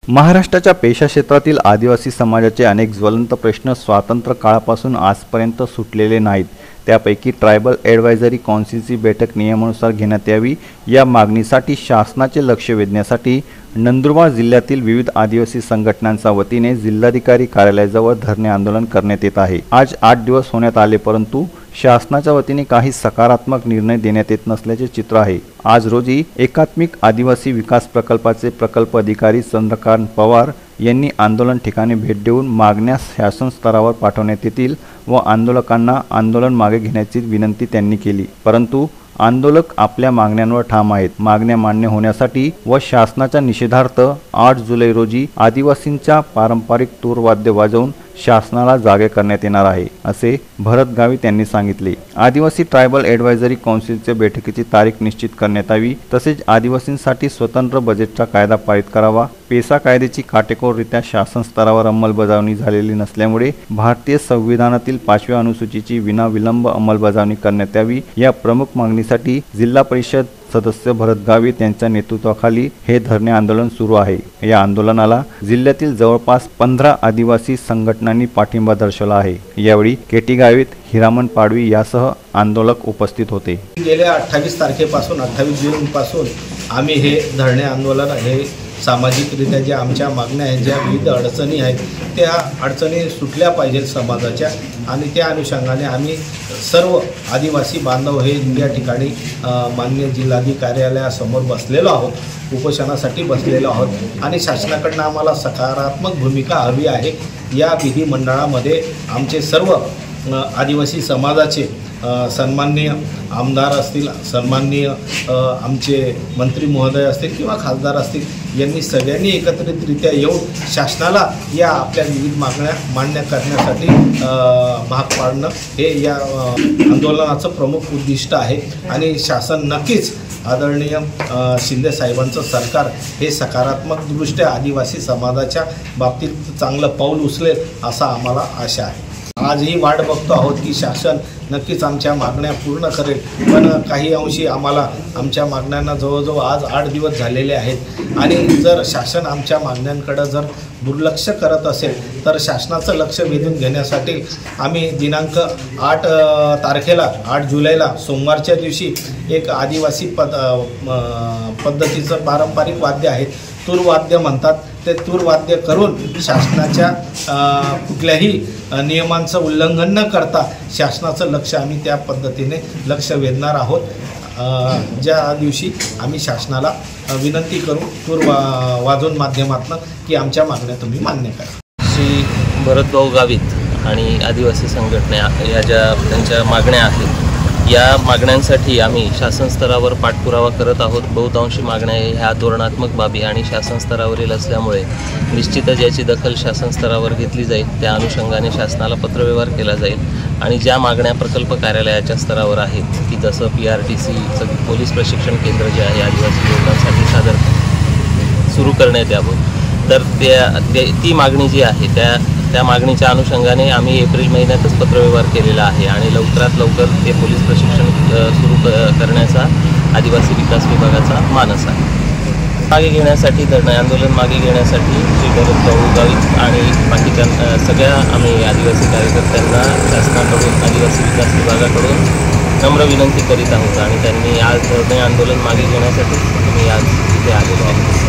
महाराष्ट्राच्या पेशा क्षेत्रातील आदिवासी समाजाचे अनेक ज्वलंत प्रश्न स्वातंत्र्य काळापासून आजपर्यंत सुटलेले नाहीत। त्यापैकी ट्रायबल ॲडवायझरी काउन्सिलची बैठक नियमानुसार घेण्यात यावी या मागणीसाठी शासनाचे लक्ष वेधण्यासाठी नंदुरबार जिल्ह्यातील विविध आदिवासी संघटनांच्या वतीने जिल्हाधिकारी कार्यालयाजवळ धरणे आंदोलन करण्यात येत आहे। आज 8 दिवस होण्यात आले, परंतु शासनाच्या वतीने काही सकारात्मक निर्णय देण्यात येत नसल्याचे चित्र आहे। आज रोजी एकात्मिक आदिवासी विकास प्रकल्पाचे प्रकल्प अधिकारी चंद्रकांत पवार यांनी आंदोलन ठिकाणी भेट देऊन मागण्या शासन स्तरावर पाठवण्यात येतील व आंदोलकांना आंदोलन मागे घेण्याची विनंती त्यांनी केली, परंतु आंदोलक आपल्या मागण्यांवर ठाम आहेत। मागण्या मान्य होण्यासाठी व शासनाच्या निषेधार्थ 8 जुलै रोजी आदिवासींच्या पारंपरिक तूर वाद्य वाजवून शासनाला जागे करण्यात येणार आहे, असे भरत गावी त्यांनी सांगितले। आदिवासी ट्रायबल ॲडवायझरी काउन्सिलच्या बैठकीची तारीख निश्चित करण्यात यावी, तसेच आदिवासींसाठी स्वतंत्र बजेटचा कायदा पारित करावा। पेसा कायद्याची काटेकोररित्या शासन स्तरावर अंमलबजावणी झालेली नसल्यामुळे भारतीय संविधानातील 5व्या अनुसूचीची विनाविलंब अंमलबजावणी करण्यात यावी या प्रमुख मागणीसाठी जिल्हा परिषद सदस्य भरत गावित यांच्या नेतृत्वाखाली हे धरणे आंदोलन सुरू आहे। या आंदोलनाला जिल्ह्यातील जवळपास 15 आदिवासी संघटनांनी पाठिंबा दर्शवला आहे। यावेळी केटी गावित, हिरामन पाडवी यासह आंदोलक उपस्थित होते। गेल्या 28 तारखेपासून 28 जूनपासून आम्ही हे धरणे आंदोलन हे सामाजिकरित्या ज्या आमच्या मागण्या आहेत, ज्या विविध अडचणी आहेत, त्या अडचणी सुटल्या पाहिजेत समाजाच्या, आणि त्या अनुषंगाने आम्ही सर्व आदिवासी बांधव हे या ठिकाणी माननीय जिल्हाधिकारी कार्यालयासमोर बसलेलो आहोत, उपोषणासाठी बसलेलो आहोत आणि शासनाकडून आम्हाला सकारात्मक भूमिका हवी आहे। या विधिमंडळामध्ये आमचे सर्व आदिवासी समाजाचे सन्माननीय आमदार असतील, सन्माननीय आमचे मंत्री महोदय असतील किंवा खासदार असतील, यांनी सगळ्यांनी एकत्रितरित्या येऊन शासनाला या आपल्या विविध मागण्या मान्य करण्यासाठी भाग पाडणं हे या आंदोलनाचं प्रमुख उद्दिष्ट आहे। आणि शासन नक्कीच आदरणीय शिंदे साहेबांचं सरकार हे सकारात्मकदृष्ट्या आदिवासी समाजाच्या बाबतीत चांगलं पाऊल उचलेल असा आम्हाला आशा आहे। आजही वाट बघतो आहोत की शासन नक्कीच आमच्या मागण्या पूर्ण करेल, पण काही अंशी आम्हाला आमच्या मागण्यांना जवळजवळ आज 8 दिवस झालेले आहेत आणि जर शासन आमच्या मागण्यांकडे जर दुर्लक्ष करत असेल तर शासनाचं लक्ष वेधून घेण्यासाठी आम्ही दिनांक 8 तारखेला 8 जुलैला सोमवारच्या दिवशी एक आदिवासी पद्धतीचं पारंपरिक वाद्य आहे, तूर वाद्य म्हणतात, ते तूर वाद्य करून शासनाच्या कुठल्याही नियमांचं उल्लंघन न करता शासनाचं लक्ष आम्ही त्या पद्धतीने लक्ष वेधणार आहोत। ज्या दिवशी आम्ही शासनाला विनंती करू तूर वाजवून माध्यमातून की आमच्या मागण्या तुम्ही मान्य करा। श्री भरतभाऊ गावित आणि आदिवासी संघटना या ज्या त्यांच्या मागण्या आहेत, या मागण्यांसाठी आम्ही शासन स्तरावर पाठपुरावा करत आहोत। बहुतांशी मागण्या ह्या धोरणात्मक बाबी आणि शासन स्तरावरील असल्यामुळे निश्चितच याची दखल शासन स्तरावर घेतली जाईल। त्या अनुषंगाने शासनाला पत्रव्यवहार केला जाईल आणि ज्या मागण्या प्रकल्प कार्यालयाच्या स्तरावर आहेत की जसं PRTC पोलीस प्रशिक्षण केंद्र जे आहे आदिवासी लोकांसाठी सुरू करण्यात यावं, तर ती मागणी जी आहे त्या मागणीच्या अनुषंगाने आम्ही एप्रिल महिन्यातच पत्रव्यवहार केलेला आहे आणि लवकरात लवकर ते पोलीस प्रशिक्षण सुरू करण्याचा आदिवासी विकास विभागाचा मानस आहे। मागे घेण्यासाठी धरणे आंदोलन मागे घेण्यासाठी श्री भरतभाऊ गावित आणि बाकीच्या सगळ्या आम्ही आदिवासी कार्यकर्त्यांना शासनाकडून आदिवासी विकास विभागाकडून नम्र विनंती करीत आहोत आणि त्यांनी आज धरणे आंदोलन मागे घेण्यासाठी आम्ही आज इथे आलेलो आहोत।